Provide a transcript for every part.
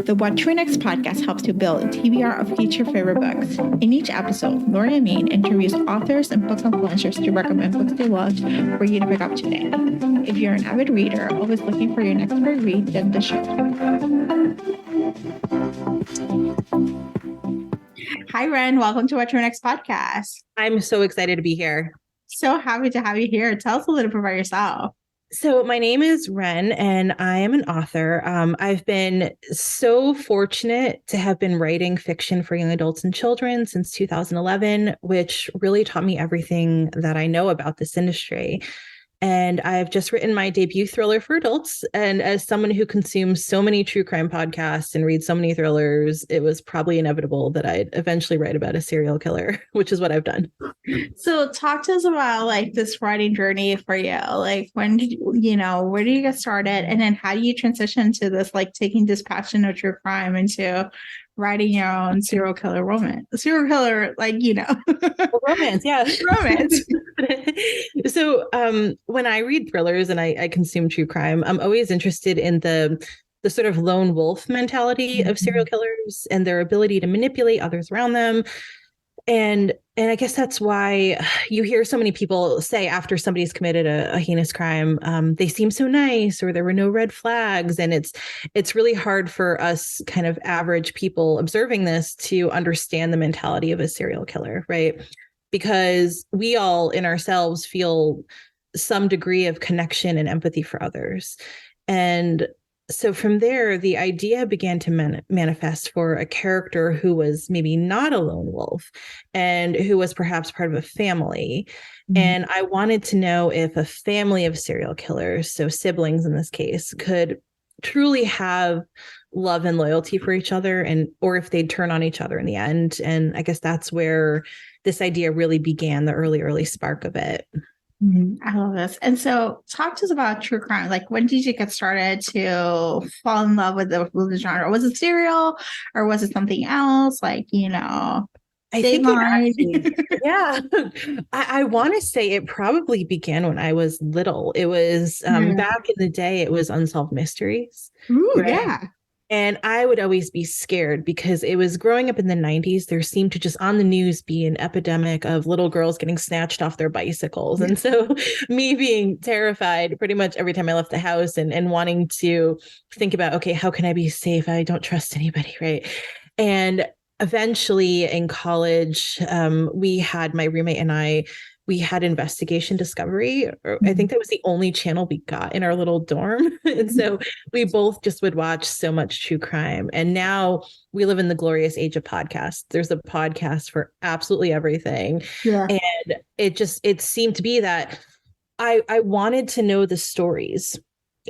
The What to Next podcast helps you build a TBR of future favorite books. In each episode, Lori and Maine interviews authors and book influencers to recommend books they loved for you to pick up today. If you're an avid reader, always looking for your next great read, then the show. Hi, Ren. Welcome to What to Next podcast. I'm so excited to be here. So happy to have you here. Tell us a little bit about yourself. So my name is Ren, and I am an author. I've been so fortunate to have been writing fiction for young adults and children since 2011, which really taught me everything that I know about this industry. And I've just written my debut thriller for adults. And as someone who consumes so many true crime podcasts and reads so many thrillers, it was probably inevitable that I'd eventually write about a serial killer, which is what I've done. So talk to us about this writing journey for you. When did where did you get started? And then how do you transition to this, taking this passion of true crime into writing your own serial killer romance? Romance, yeah. Romance. So when I read thrillers and I consume true crime, I'm always interested in the sort of lone wolf mentality of serial killers and their ability to manipulate others around them. And I guess that's why you hear so many people say after somebody's committed a heinous crime, they seem so nice, or there were no red flags. And it's really hard for us kind of average people observing this to understand the mentality of a serial killer, right? Because we all in ourselves feel some degree of connection and empathy for others. And so from there, the idea began to manifest for a character who was maybe not a lone wolf and who was perhaps part of a family. Mm-hmm. And I wanted to know if a family of serial killers, so siblings in this case, could truly have love and loyalty for each other, or if they'd turn on each other in the end. And I guess that's where this idea really began, the early spark of it. I love this. And so talk to us about true crime. When did you get started to fall in love with the genre? Was it serial or was it something else? I think yeah. I want to say it probably began when I was little. It was back in the day, it was Unsolved Mysteries. Ooh, right? Yeah. And I would always be scared because it was growing up in the 90s. There seemed to just on the news be an epidemic of little girls getting snatched off their bicycles. And so me being terrified pretty much every time I left the house and wanting to think about, okay, how can I be safe? I don't trust anybody, right? And eventually in college, my roommate and we had Investigative Discovery. I think that was the only channel we got in our little dorm. And so we both just would watch so much true crime. And now we live in the glorious age of podcasts. There's a podcast for absolutely everything. Yeah. And it seemed to be that I wanted to know the stories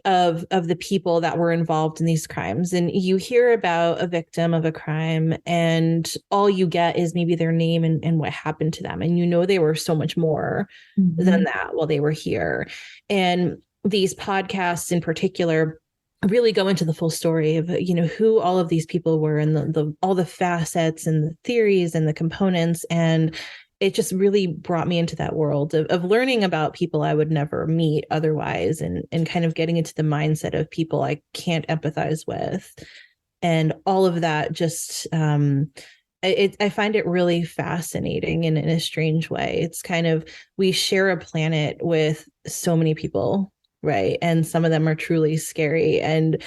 of the people that were involved in these crimes. And you hear about a victim of a crime and all you get is maybe their name and what happened to them. And they were so much more than that while they were here. And these podcasts in particular really go into the full story of, who all of these people were and all the facets and the theories and the components. And it just really brought me into that world of learning about people I would never meet otherwise and kind of getting into the mindset of people I can't empathize with. And all of that just, I find it really fascinating in a strange way. It's kind of, we share a planet with so many people, right? And some of them are truly scary. And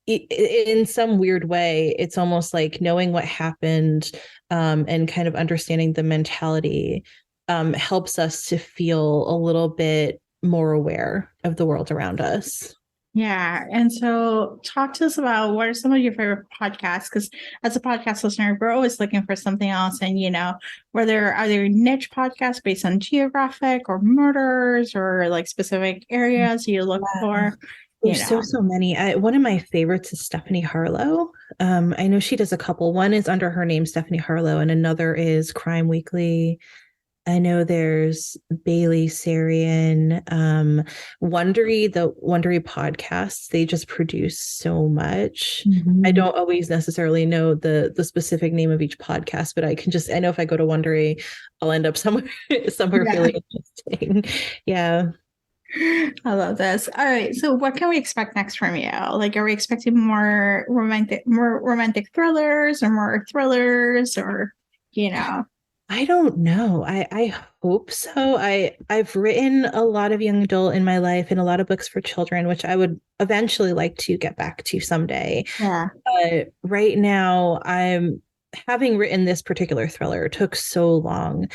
in some weird way, it's almost like knowing what happened and kind of understanding the mentality helps us to feel a little bit more aware of the world around us. Yeah. And so talk to us about what are some of your favorite podcasts? Because as a podcast listener, we're always looking for something else. And, are there niche podcasts based on geographic or murders or specific areas you look for? There's so many. One of my favorites is Stephanie Harlow. I know she does a couple. One is under her name, Stephanie Harlow, and another is Crime Weekly. I know there's Bailey Sarian, Wondery, the Wondery podcasts. They just produce so much. I don't always necessarily know the specific name of each podcast, but I know if I go to Wondery, I'll end up somewhere feeling interesting. Yeah. I love this. All right. So what can we expect next from you? Like, are we expecting more romantic thrillers or more thrillers or, you know? I don't know. I hope so. I've written a lot of young adult in my life and a lot of books for children, which I would eventually like to get back to someday. Yeah. But right now, I'm having written this particular thriller took so long.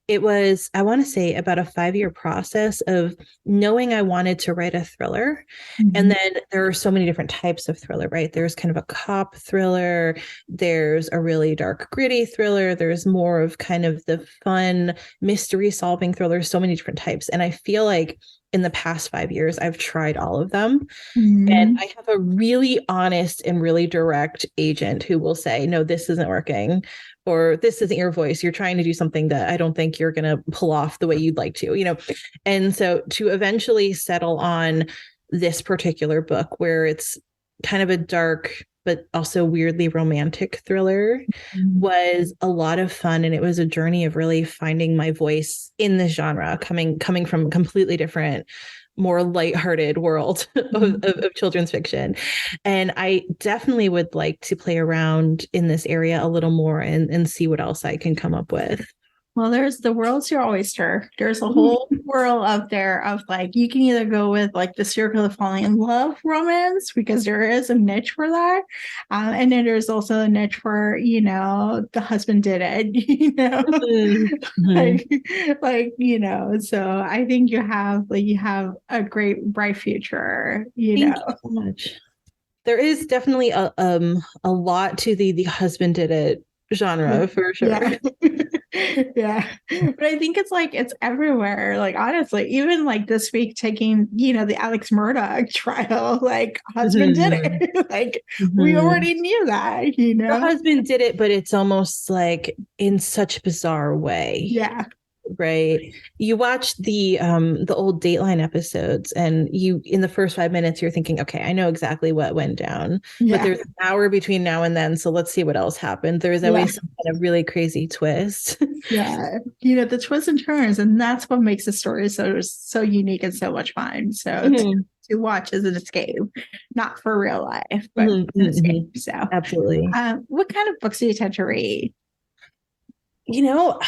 It was, I want to say, about a 5-year process of knowing I wanted to write a thriller. And Mhm. then there are so many different types of thriller, right? There's kind of a cop thriller, there's a really dark, gritty thriller, there's more of kind of the fun mystery solving thriller, so many different types. And I feel like in the past 5 years, I've tried all of them. And Mhm. I have a really honest and really direct agent who will say, no, this isn't working, or this isn't your voice. You're trying to do something that I don't think you're going to pull off the way you'd like to, you know? And so to eventually settle on this particular book where it's kind of a dark, but also weirdly romantic thriller was a lot of fun. And it was a journey of really finding my voice in this genre, coming from a completely different, more lighthearted world of children's fiction. And I definitely would like to play around in this area a little more and see what else I can come up with. Well, there's the world's your oyster. There's a whole world out there of like you can either go with like the circle of falling in love romance because there is a niche for that, and then there's also a niche for the husband did it, Mhm. like So I think you have a great bright future. Thank you so much. There is definitely a lot to the husband did it genre for sure. Yeah. Yeah. But I think it's everywhere. Like honestly, even like this week taking, the Alex Murdoch trial, like husband did Mhm. it. Like we Mhm. already knew that, The husband did it, but it's almost like in such a bizarre way. Yeah. Right. You watch the old Dateline episodes and you in the first 5 minutes you're thinking, okay, I know exactly what went down, but Yeah. there's an hour between now and then, so let's see what else happened. There's Yeah. always some kind of really crazy twist. Yeah. The twists and turns, and that's what makes the story so unique and so much fun. So Mhm. to watch as an escape, not for real life, but Mhm, an mhm. escape. So Absolutely. what kind of books do you tend to read? You know,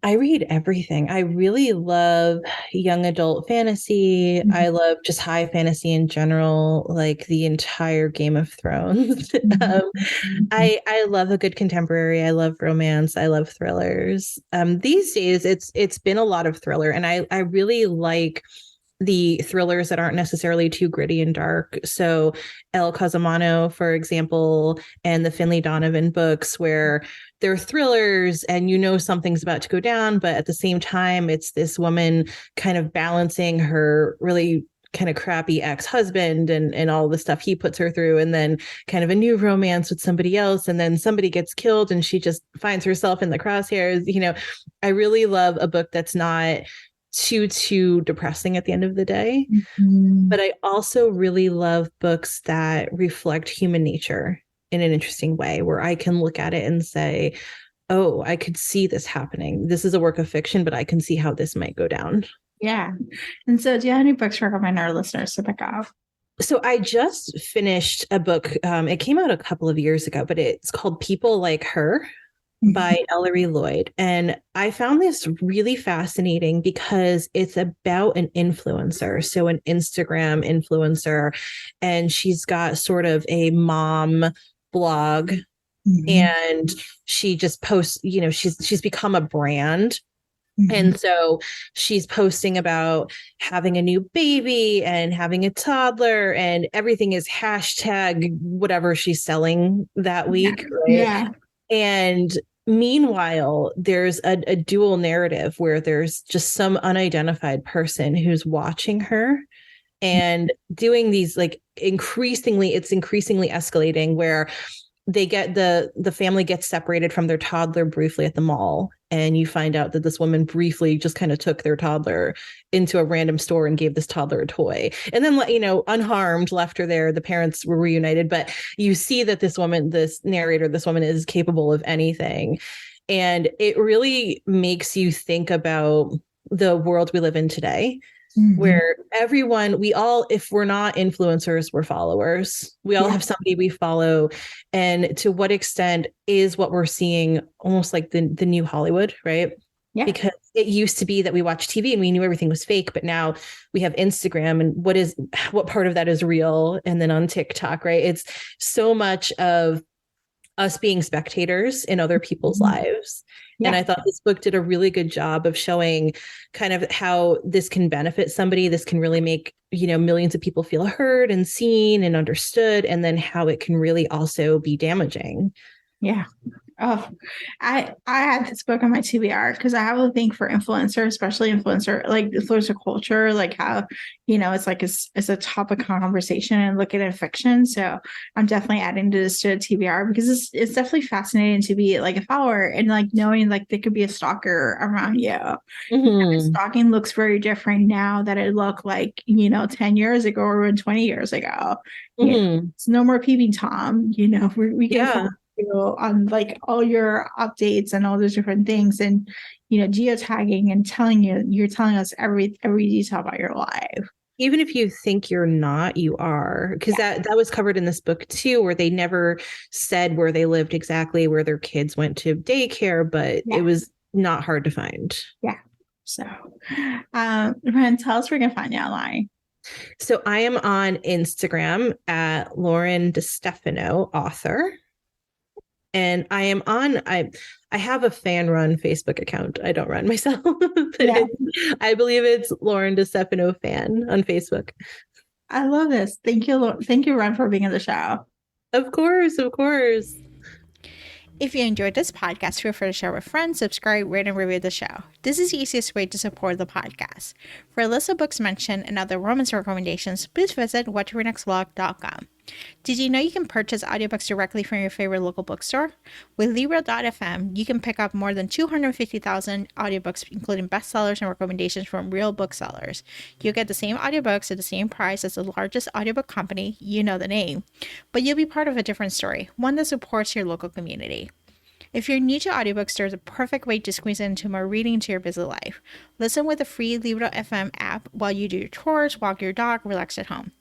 I read everything. I really love young adult fantasy. I love just high fantasy in general, like the entire Game of Thrones. um, I love a good contemporary. I love romance. I love thrillers. These days, it's been a lot of thriller, and I really like the thrillers that aren't necessarily too gritty and dark. So El Casamano, for example, and the Finlay Donovan books, where they're thrillers and you know something's about to go down, but at the same time, it's this woman kind of balancing her really kind of crappy ex-husband and all the stuff he puts her through, and then kind of a new romance with somebody else, and then somebody gets killed and she just finds herself in the crosshairs. I really love a book that's not too depressing at the end of the day. Mhm. But I also really love books that reflect human nature in an interesting way, where I can look at it and say, oh, I could see this happening. This is a work of fiction, but I can see how this might go down. Yeah. And so, do you have any books to recommend our listeners to pick up? So I just finished a book. It came out a couple of years ago, but it's called People Like Her by Ellery Lloyd. And I found this really fascinating because it's about an influencer. So an Instagram influencer, and she's got sort of a mom blog, Mhm. and she just posts, she's become a brand. Mhm. And so she's posting about having a new baby and having a toddler, and everything is hashtag whatever she's selling that Yeah. week, right? Yeah. And meanwhile, there's a dual narrative where there's just some unidentified person who's watching her and doing these like it's increasingly escalating, where the family gets separated from their toddler briefly at the mall, and you find out that this woman briefly just kind of took their toddler into a random store and gave this toddler a toy, and then unharmed left her there. The parents were reunited, but you see that this woman is capable of anything. And it really makes you think about the world we live in today, Mhm. where everyone, we all, if we're not influencers, we're followers. We all Yeah. have somebody we follow. And to what extent is what we're seeing almost like the new Hollywood, right? Yeah. Because it used to be that we watched TV and we knew everything was fake, but now we have Instagram, and what part of that is real? And then on TikTok, right? It's so much of us being spectators in other people's Mhm. lives. And Yeah. I thought this book did a really good job of showing kind of how this can benefit somebody. This can really make, millions of people feel heard and seen and understood, and then how it can really also be damaging. Yeah. Oh, I had this book on my TBR because I have a thing for influencer, especially influencer culture, like how, it's like it's a topic of conversation and looking at fiction. So I'm definitely adding this to a TBR because it's definitely fascinating to be like a follower and like knowing like there could be a stalker around you. Mm-hmm. Stalking looks very different now that it looked like, 10 years ago or even 20 years ago. Mm-hmm. It's no more peeping Tom, we can Yeah. follow you on like all your updates and all those different things and geotagging and you're telling us every detail about your life. Even if you think you're not, you are, because Yeah. that was covered in this book too, where they never said where they lived exactly, where their kids went to daycare, but Yeah. it was not hard to find. Yeah. So Ren, tell us where we can find you online. So I am on Instagram at Lauren DeStefano, author. And I have a fan run Facebook account. I don't run myself, but Yeah. I believe it's Lauren DeStefano fan on Facebook. I love this. Thank you. Thank you, Ren, for being on the show. Of course, of course. If you enjoyed this podcast, feel free to share with friends, subscribe, rate, and review the show. This is the easiest way to support the podcast. For a list of books mentioned and other romance recommendations, please visit whattoreadnextblog.com. Did you know you can purchase audiobooks directly from your favorite local bookstore? With Libro.fm, you can pick up more than 250,000 audiobooks, including bestsellers and recommendations from real booksellers. You'll get the same audiobooks at the same price as the largest audiobook company, you know the name, but you'll be part of a different story, one that supports your local community. If you're new to audiobooks, there's a perfect way to squeeze into more reading into your busy life. Listen with the free Libro.fm app while you do your chores, walk your dog, relax at home.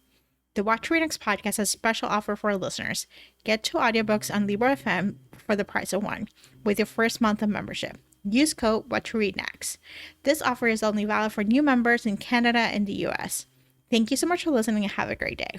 The What to Read Next podcast has a special offer for our listeners. Get 2 audiobooks on Libro FM for the price of 1 with your first month of membership. Use code What to Read Next. This offer is only valid for new members in Canada and the US. Thank you so much for listening and have a great day.